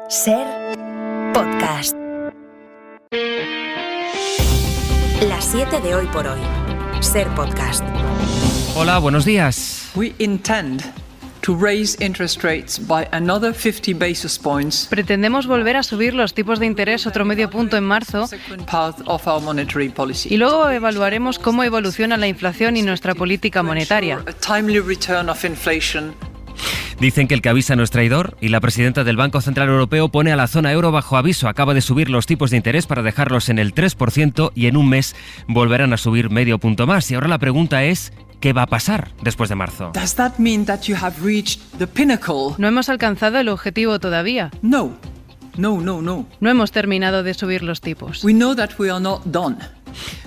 Ser Podcast. Las 7 de hoy por hoy. Ser Podcast. Hola, buenos días. We intend to raise interest rates by another 50 basis points. Pretendemos volver a subir los tipos de interés otro medio punto en marzo y luego evaluaremos cómo evoluciona la inflación y nuestra política monetaria. Dicen que el que avisa no es traidor y la presidenta del Banco Central Europeo pone a la zona euro bajo aviso. Acaba de subir los tipos de interés para dejarlos en el 3% y en un mes volverán a subir medio punto más. Y ahora la pregunta es, ¿qué va a pasar después de marzo? No hemos alcanzado el objetivo todavía. No. No hemos terminado de subir los tipos. We know that we are not done.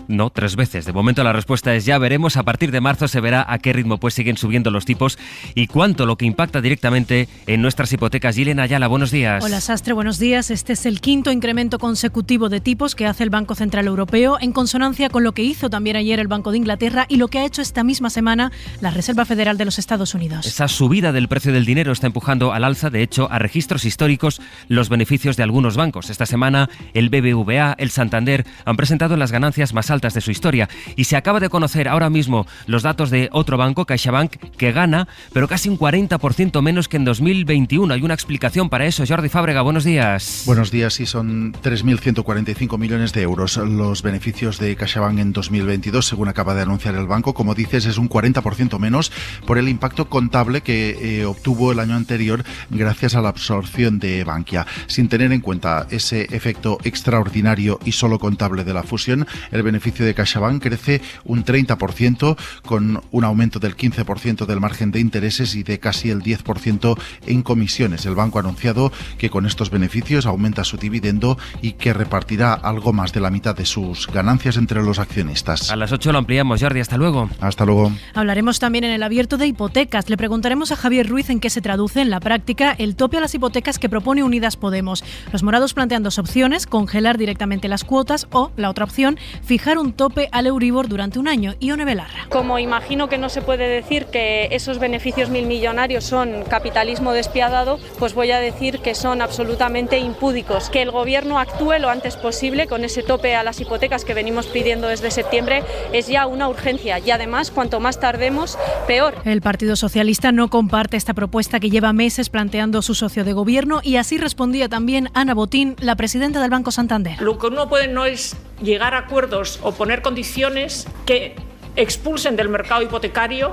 No, 3 veces. De momento la respuesta es ya veremos. A partir de marzo se verá a qué ritmo pues siguen subiendo los tipos y cuánto, lo que impacta directamente en nuestras hipotecas. Yelena Ayala, buenos días. Hola Sastre, buenos días. Este es el 5º incremento consecutivo de tipos que hace el Banco Central Europeo, en consonancia con lo que hizo también ayer el Banco de Inglaterra y lo que ha hecho esta misma semana la Reserva Federal de los Estados Unidos. Esa subida del precio del dinero está empujando al alza, de hecho, a registros históricos los beneficios de algunos bancos. Esta semana el BBVA, el Santander han presentado las ganancias más altas de su historia y se acaba de conocer ahora mismo los datos de otro banco, CaixaBank, que gana, pero casi un 40% menos que en 2021. Hay una explicación para eso. Jordi Fábrega, buenos días. Buenos días, sí, son 3.145 millones de euros los beneficios de CaixaBank en 2022, según acaba de anunciar el banco. Como dices, es un 40% menos por el impacto contable que obtuvo el año anterior gracias a la absorción de Bankia. Sin tener en cuenta ese efecto extraordinario y solo contable de la fusión, el beneficio de CaixaBank crece un 30%, con un aumento del 15% del margen de intereses y de casi el 10% en comisiones. El banco ha anunciado que con estos beneficios aumenta su dividendo y que repartirá algo más de la mitad de sus ganancias entre los accionistas. A las 8 lo ampliamos, Jordi. Hasta luego. Hasta luego. Hablaremos también en el abierto de hipotecas. Le preguntaremos a Javier Ruiz en qué se traduce en la práctica el tope a las hipotecas que propone Unidas Podemos. Los morados plantean 2 opciones: congelar directamente las cuotas o, la otra opción, fijar un tope al Euribor durante un año. Ione Belarra. Como imagino que no se puede decir que esos beneficios milmillonarios son capitalismo despiadado, pues voy a decir que son absolutamente impúdicos. Que el Gobierno actúe lo antes posible con ese tope a las hipotecas que venimos pidiendo desde septiembre es ya una urgencia y además cuanto más tardemos, peor. El Partido Socialista no comparte esta propuesta que lleva meses planteando su socio de gobierno y así respondía también Ana Botín, la presidenta del Banco Santander. Lo que uno puede no es llegar a acuerdos o poner condiciones que expulsen del mercado hipotecario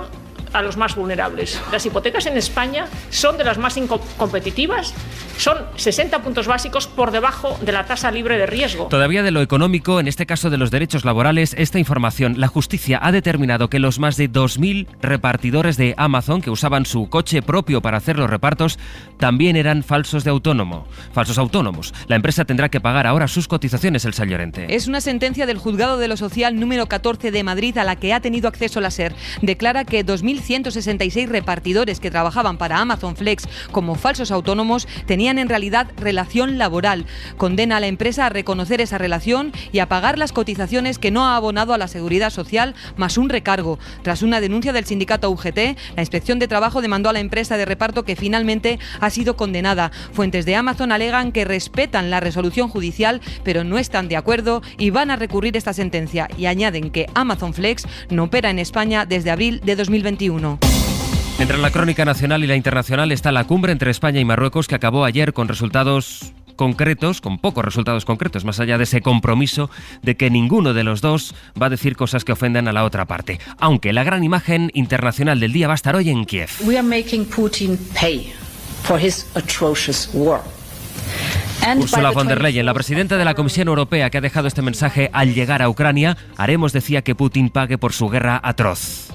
a los más vulnerables. Las hipotecas en España son de las más competitivas, son 60 puntos básicos por debajo de la tasa libre de riesgo. Todavía de lo económico, en este caso de los derechos laborales, esta información: la justicia ha determinado que los más de 2.000 repartidores de Amazon que usaban su coche propio para hacer los repartos también eran falsos autónomos. La empresa tendrá que pagar ahora sus cotizaciones, Elsa Llorente. Es una sentencia del Juzgado de lo Social número 14 de Madrid a la que ha tenido acceso la SER. Declara que 2.166 repartidores que trabajaban para Amazon Flex como falsos autónomos tenían en realidad relación laboral. Condena a la empresa a reconocer esa relación y a pagar las cotizaciones que no ha abonado a la Seguridad Social, más un recargo. Tras una denuncia del sindicato UGT, la Inspección de Trabajo demandó a la empresa de reparto, que finalmente ha sido condenada. Fuentes de Amazon alegan que respetan la resolución judicial, pero no están de acuerdo y van a recurrir esta sentencia, y añaden que Amazon Flex no opera en España desde abril de 2021. Entre la crónica nacional y la internacional está la cumbre entre España y Marruecos, que acabó ayer con resultados concretos, con pocos resultados concretos, más allá de ese compromiso de que ninguno de los dos va a decir cosas que ofendan a la otra parte. Aunque la gran imagen internacional del día va a estar hoy en Kiev. We are making Putin pay for his atrocious war. Ursula von der Leyen, la presidenta de la Comisión Europea, que ha dejado este mensaje al llegar a Ucrania: haremos, decía, que Putin pague por su guerra atroz.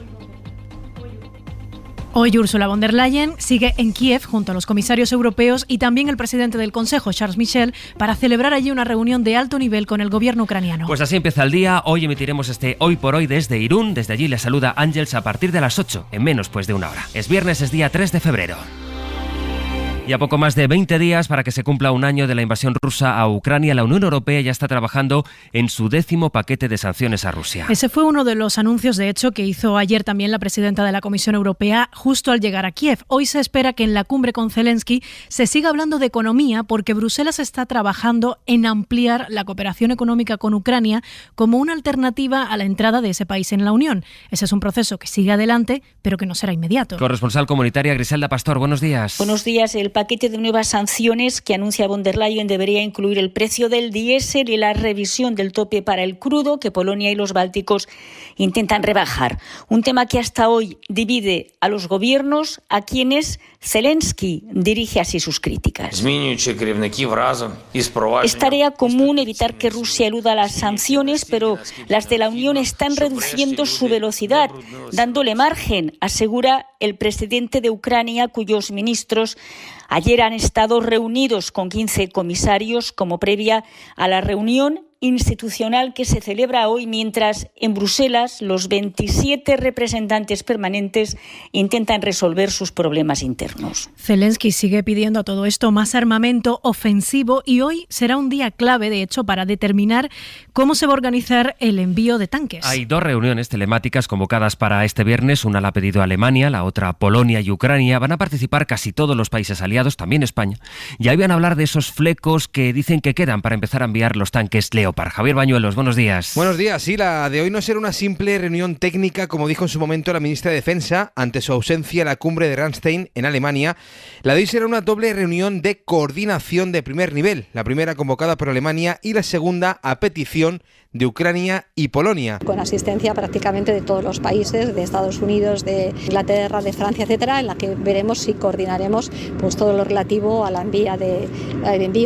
Hoy Ursula von der Leyen sigue en Kiev junto a los comisarios europeos y también el presidente del Consejo, Charles Michel, para celebrar allí una reunión de alto nivel con el gobierno ucraniano. Pues así empieza el día. Hoy emitiremos este Hoy por Hoy desde Irún. Desde allí les saluda Ángels a partir de las 8, en menos pues de una hora. Es viernes, es día 3 de febrero. Y a poco más de 20 días para que se cumpla un año de la invasión rusa a Ucrania, la Unión Europea ya está trabajando en su 10º paquete de sanciones a Rusia. Ese fue uno de los anuncios, de hecho, que hizo ayer también la presidenta de la Comisión Europea justo al llegar a Kiev. Hoy se espera que en la cumbre con Zelensky se siga hablando de economía porque Bruselas está trabajando en ampliar la cooperación económica con Ucrania como una alternativa a la entrada de ese país en la Unión. Ese es un proceso que sigue adelante, pero que no será inmediato. Corresponsal comunitaria Griselda Pastor, buenos días. Buenos días. El paquete de nuevas sanciones que anuncia von der Leyen debería incluir el precio del diésel y la revisión del tope para el crudo que Polonia y los bálticos intentan rebajar. Un tema que hasta hoy divide a los gobiernos, a quienes Zelensky dirige así sus críticas. Es tarea común evitar que Rusia eluda las sanciones, pero las de la Unión están reduciendo su velocidad, dándole margen, asegura el presidente de Ucrania, cuyos ministros ayer han estado reunidos con 15 comisarios como previa a la reunión institucional que se celebra hoy, mientras en Bruselas los 27 representantes permanentes intentan resolver sus problemas internos. Zelensky sigue pidiendo a todo esto más armamento ofensivo y hoy será un día clave, de hecho, para determinar cómo se va a organizar el envío de tanques. Hay 2 reuniones telemáticas convocadas para este viernes. Una la ha pedido Alemania, la otra Polonia y Ucrania. Van a participar casi todos los países aliados, también España. Ya iban a hablar de esos flecos que dicen que quedan para empezar a enviar los tanques Leopard. Javier Bañuelos, buenos días. Buenos días. Sí, la de hoy no será una simple reunión técnica, como dijo en su momento la ministra de Defensa, ante su ausencia en la cumbre de Ramstein en Alemania. La de hoy será una doble reunión de coordinación de primer nivel, la primera convocada por Alemania y la segunda a petición de Ucrania y Polonia. Con asistencia prácticamente de todos los países, de Estados Unidos, de Inglaterra, de Francia, etcétera, en la que veremos si coordinaremos pues todo lo relativo a la envío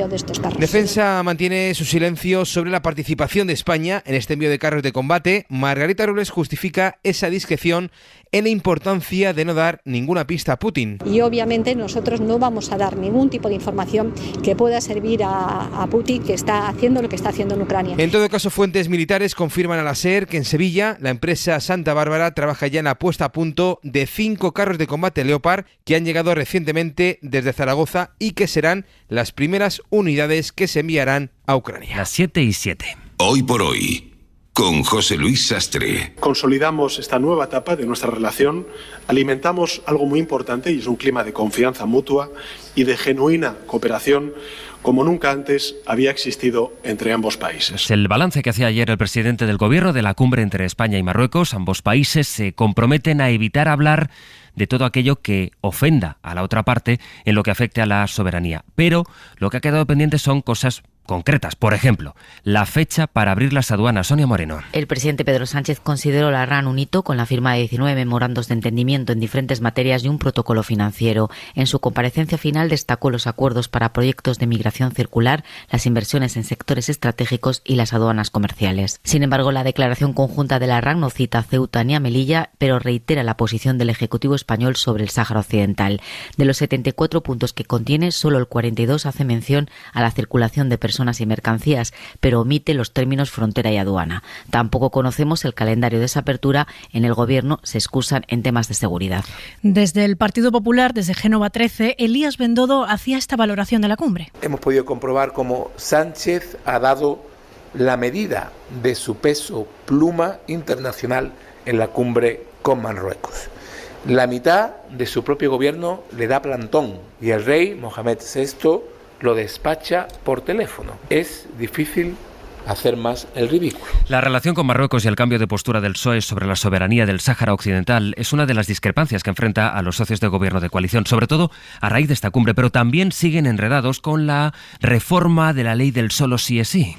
de estos carros. Defensa mantiene su silencio sobre la participación de España en este envío de carros de combate. Margarita Robles justifica esa discreción en la importancia de no dar ninguna pista a Putin. Y obviamente nosotros no vamos a dar ningún tipo de información que pueda servir a Putin, que está haciendo lo que está haciendo en Ucrania. En todo caso, fuentes militares confirman a la SER que en Sevilla la empresa Santa Bárbara trabaja ya en la puesta a punto de 5 carros de combate Leopard que han llegado recientemente desde Zaragoza y que serán las primeras unidades que se enviarán a Ucrania. Las 7:07. Hoy por hoy, con José Luis Sastre. Consolidamos esta nueva etapa de nuestra relación, alimentamos algo muy importante y es un clima de confianza mutua y de genuina cooperación como nunca antes había existido entre ambos países. Es el balance que hacía ayer el presidente del Gobierno de la cumbre entre España y Marruecos. Ambos países se comprometen a evitar hablar de todo aquello que ofenda a la otra parte en lo que afecte a la soberanía. Pero lo que ha quedado pendiente son cosas concretas. Por ejemplo, la fecha para abrir las aduanas. Sonia Moreno. El presidente Pedro Sánchez consideró la RAN un hito con la firma de 19 memorandos de entendimiento en diferentes materias y un protocolo financiero. En su comparecencia final destacó los acuerdos para proyectos de migración circular, las inversiones en sectores estratégicos y las aduanas comerciales. Sin embargo, la declaración conjunta de la RAN no cita a Ceuta ni a Melilla, pero reitera la posición del Ejecutivo español sobre el Sáhara Occidental. De los 74 puntos que contiene, solo el 42 hace mención a la circulación de personas y mercancías, pero omite los términos frontera y aduana. Tampoco conocemos el calendario de esa apertura. En el Gobierno se excusan en temas de seguridad. Desde el Partido Popular, desde Génova 13, Elías Bendodo hacía esta valoración de la cumbre. Hemos podido comprobar cómo Sánchez ha dado la medida de su peso pluma internacional en la cumbre con Marruecos. La mitad de su propio gobierno le da plantón y el rey Mohamed VI lo despacha por teléfono. Es difícil hacer más el ridículo. La relación con Marruecos y el cambio de postura del PSOE sobre la soberanía del Sáhara Occidental es una de las discrepancias que enfrenta a los socios de gobierno de coalición, sobre todo a raíz de esta cumbre, pero también siguen enredados con la reforma de la ley del solo sí es sí.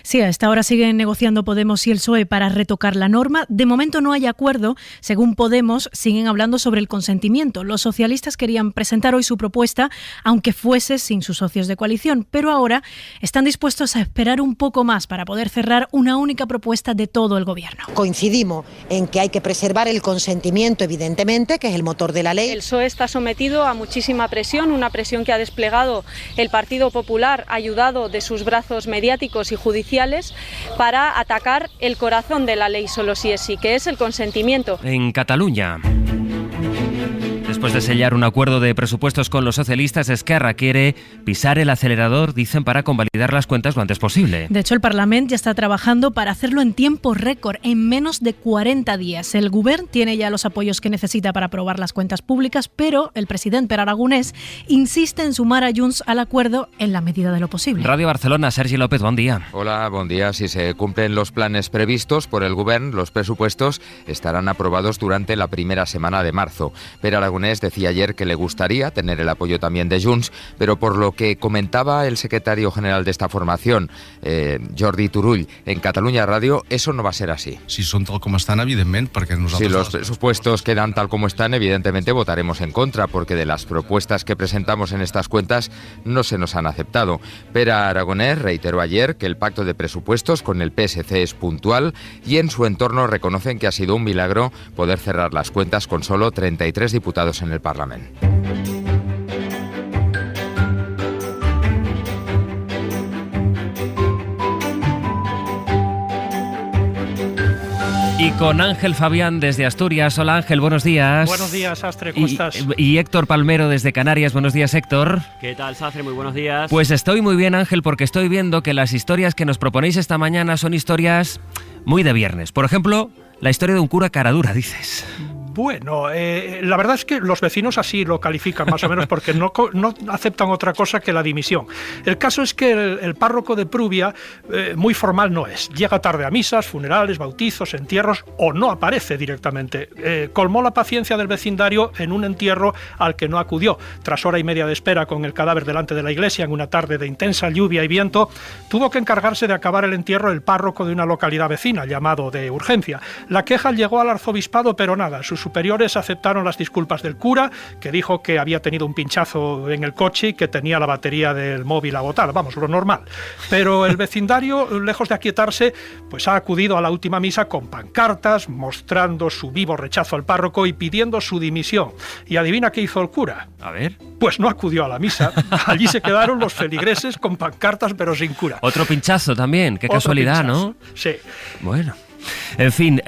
Sí, a esta hora siguen negociando Podemos y el PSOE para retocar la norma. De momento no hay acuerdo. Según Podemos, siguen hablando sobre el consentimiento. Los socialistas querían presentar hoy su propuesta, aunque fuese sin sus socios de coalición, pero ahora están dispuestos a esperar un poco más para poder cerrar una única propuesta de todo el Gobierno. Coincidimos en que hay que preservar el consentimiento, evidentemente, que es el motor de la ley. El PSOE está sometido a muchísima presión, una presión que ha desplegado el Partido Popular, ayudado de sus brazos mediáticos y judiciales, para atacar el corazón de la ley solo sí es sí, que es el consentimiento. En Cataluña, Después de sellar un acuerdo de presupuestos con los socialistas, Esquerra quiere pisar el acelerador, dicen, para convalidar las cuentas lo antes posible. De hecho, el Parlamento ya está trabajando para hacerlo en tiempo récord, en menos de 40 días. El Govern tiene ya los apoyos que necesita para aprobar las cuentas públicas, pero el presidente Pere Aragonès insiste en sumar a Junts al acuerdo en la medida de lo posible. Radio Barcelona, Sergi López, buen día. Hola, buen día. Si se cumplen los planes previstos por el Govern, los presupuestos estarán aprobados durante la primera semana de marzo. Pere Aragonès decía ayer que le gustaría tener el apoyo también de Junts, pero por lo que comentaba el secretario general de esta formación, Jordi Turull, en Catalunya Radio, eso no va a ser así. Si son tal como están, evidentemente, porque nosotros... Si los presupuestos quedan tal como están, evidentemente votaremos en contra, porque de las propuestas que presentamos en estas cuentas no se nos han aceptado. Pere Aragonès reiteró ayer que el pacto de presupuestos con el PSC es puntual y en su entorno reconocen que ha sido un milagro poder cerrar las cuentas con solo 33 diputados en el Parlamento. Y con Ángel Fabián desde Asturias. Hola Ángel, buenos días. Buenos días, Sastre, ¿cómo estás? Y Héctor Palmero desde Canarias. Buenos días, Héctor. ¿Qué tal, Sastre? Muy buenos días. Pues estoy muy bien, Ángel, porque estoy viendo que las historias que nos proponéis esta mañana son historias muy de viernes. Por ejemplo, la historia de un cura caradura, dices. Bueno, la verdad es que los vecinos así lo califican más o menos porque no aceptan otra cosa que la dimisión. El caso es que el párroco de Prubia muy formal no es. Llega tarde a misas, funerales, bautizos, entierros o no aparece directamente. Colmó la paciencia del vecindario en un entierro al que no acudió. Tras hora y media de espera con el cadáver delante de la iglesia en una tarde de intensa lluvia y viento, tuvo que encargarse de acabar el entierro el párroco de una localidad vecina, llamado de urgencia. La queja llegó al arzobispado, pero nada, sus superiores aceptaron las disculpas del cura, que dijo que había tenido un pinchazo en el coche y que tenía la batería del móvil agotada, vamos, lo normal. Pero el vecindario, lejos de aquietarse, pues ha acudido a la última misa con pancartas, mostrando su vivo rechazo al párroco y pidiendo su dimisión. ¿Y adivina qué hizo el cura? A ver. Pues no acudió a la misa. Allí se quedaron los feligreses con pancartas pero sin cura. Otro pinchazo también, qué casualidad, pinchazo, ¿no? Sí. Bueno. En fin,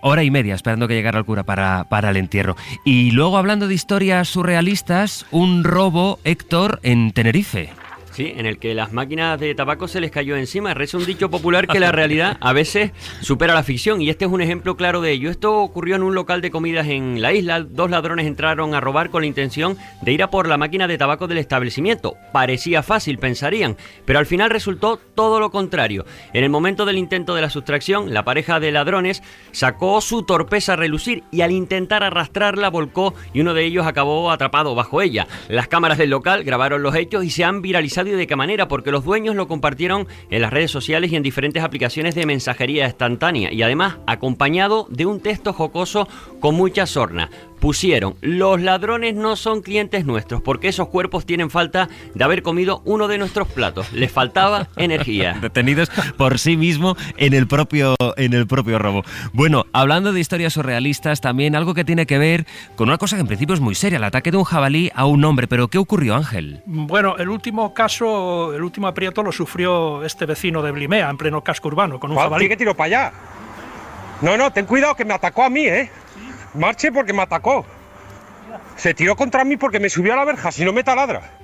hora y media esperando que llegara el cura para el entierro. Y luego, hablando de historias surrealistas, un robo, Héctor, en Tenerife. Sí, en el que las máquinas de tabaco se les cayó encima. Reza un dicho popular que la realidad a veces supera la ficción, y este es un ejemplo claro de ello. Esto ocurrió en un local de comidas en la isla. Dos ladrones entraron a robar con la intención de ir a por la máquina de tabaco del establecimiento. Parecía fácil, pensarían, pero al final resultó todo lo contrario. En el momento del intento de la sustracción, la pareja de ladrones sacó su torpeza a relucir y al intentar arrastrarla volcó y uno de ellos acabó atrapado bajo ella. Las cámaras del local grabaron los hechos y se han viralizado. ¿Y de qué manera? Porque los dueños lo compartieron en las redes sociales y en diferentes aplicaciones de mensajería instantánea, y además acompañado de un texto jocoso con mucha sorna. Pusieron: los ladrones no son clientes nuestros porque esos cuerpos tienen falta de haber comido uno de nuestros platos. Les faltaba energía. Detenidos por sí mismo en el propio robo. Bueno, hablando de historias surrealistas, también algo que tiene que ver con una cosa que en principio es muy seria, el ataque de un jabalí a un hombre. ¿Pero qué ocurrió, Ángel? Bueno, el último aprieto lo sufrió este vecino de Blimea, en pleno casco urbano, con un jabalí. ¿Qué tiro para allá? No, ten cuidado que me atacó a mí, ¿eh? Marche porque me atacó. Se tiró contra mí porque me subió a la verja, si no me taladra.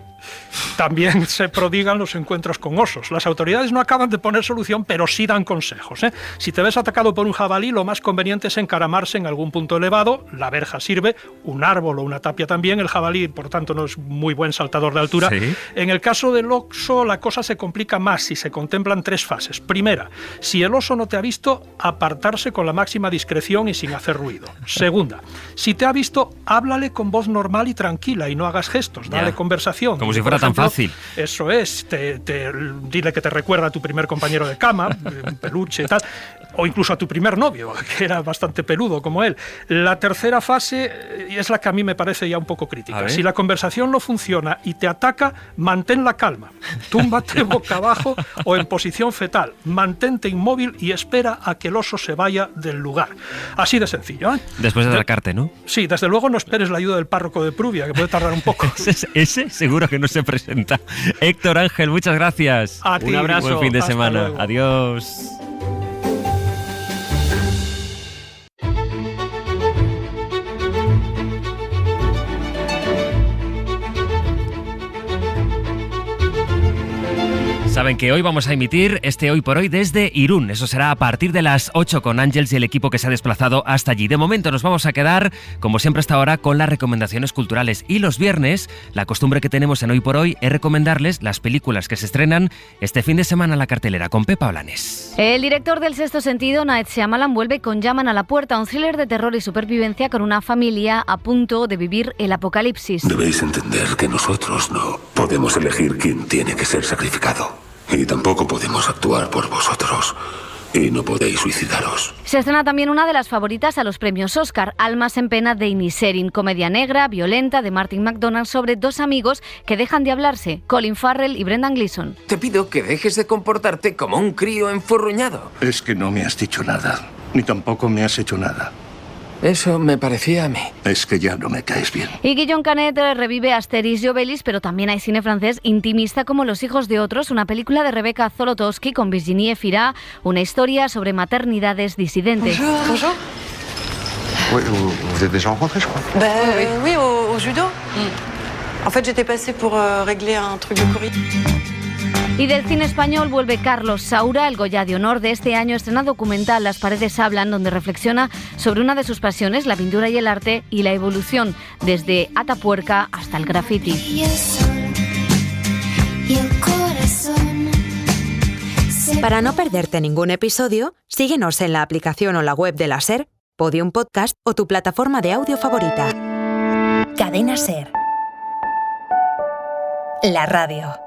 También se prodigan los encuentros con osos. Las autoridades no acaban de poner solución, pero sí dan consejos, ¿eh? Si te ves atacado por un jabalí, lo más conveniente es encaramarse en algún punto elevado. La verja sirve, un árbol o una tapia también. El jabalí, por tanto, no es muy buen saltador de altura. ¿Sí? En el caso del oso, la cosa se complica más si se contemplan tres fases. Primera, si el oso no te ha visto, apartarse con la máxima discreción y sin hacer ruido. Segunda, si te ha visto, háblale con voz normal y tranquila y no hagas gestos, dale conversación. Como si fuera tan fácil. Eso es, dile que te recuerda a tu primer compañero de cama, peluche y tal, o incluso a tu primer novio, que era bastante peludo como él. La tercera fase es la que a mí me parece ya un poco crítica. Si la conversación no funciona y te ataca, mantén la calma. Túmbate boca abajo o en posición fetal. Mantente inmóvil y espera a que el oso se vaya del lugar. Así de sencillo, ¿eh? Después de atacarte, ¿no? Sí, desde luego no esperes la ayuda del párroco de Prubia, que puede tardar un poco. Ese seguro que no se presenta. Héctor, Ángel, muchas gracias. A ti. Un abrazo. Buen fin de semana. Luego. Adiós. Saben que hoy vamos a emitir este Hoy por Hoy desde Irún. Eso será a partir de las 8 con Ángels y el equipo que se ha desplazado hasta allí. De momento nos vamos a quedar, como siempre hasta ahora, con las recomendaciones culturales. Y los viernes, la costumbre que tenemos en Hoy por Hoy es recomendarles las películas que se estrenan este fin de semana en la cartelera, con Pepa Blanes. El director del Sexto Sentido, Night Shyamalan, vuelve con Llaman a la puerta, un thriller de terror y supervivencia con una familia a punto de vivir el apocalipsis. Debéis entender que nosotros no podemos elegir quién tiene que ser sacrificado. Y tampoco podemos actuar por vosotros. Y no podéis suicidaros. Se estrena también una de las favoritas a los premios Oscar, Almas en pena de Inisherin, comedia negra, violenta de Martin McDonagh sobre dos amigos que dejan de hablarse, Colin Farrell y Brendan Gleeson. Te pido que dejes de comportarte como un crío enfurruñado. Es que no me has dicho nada, ni tampoco me has hecho nada. Eso me parecía a mí. Es que ya no me caes bien. Y Guillaume Canet revive Asterix y Obelix, pero también hay cine francés intimista como Los hijos de otros, una película de Rebecca Zolotowski con Virginie Efira, una historia sobre maternidades disidentes. Bonjour. Oui, vous êtes déjà rencontrés, je crois. Oui, au judo. En fait, j'étais passée pour régler un truc de courrier. Y del cine español vuelve Carlos Saura, el Goya de Honor de este año, estrena documental Las paredes hablan, donde reflexiona sobre una de sus pasiones, la pintura y el arte, y la evolución desde Atapuerca hasta el graffiti. Para no perderte ningún episodio, síguenos en la aplicación o la web de la SER, Podium Podcast o tu plataforma de audio favorita. Cadena SER. La radio.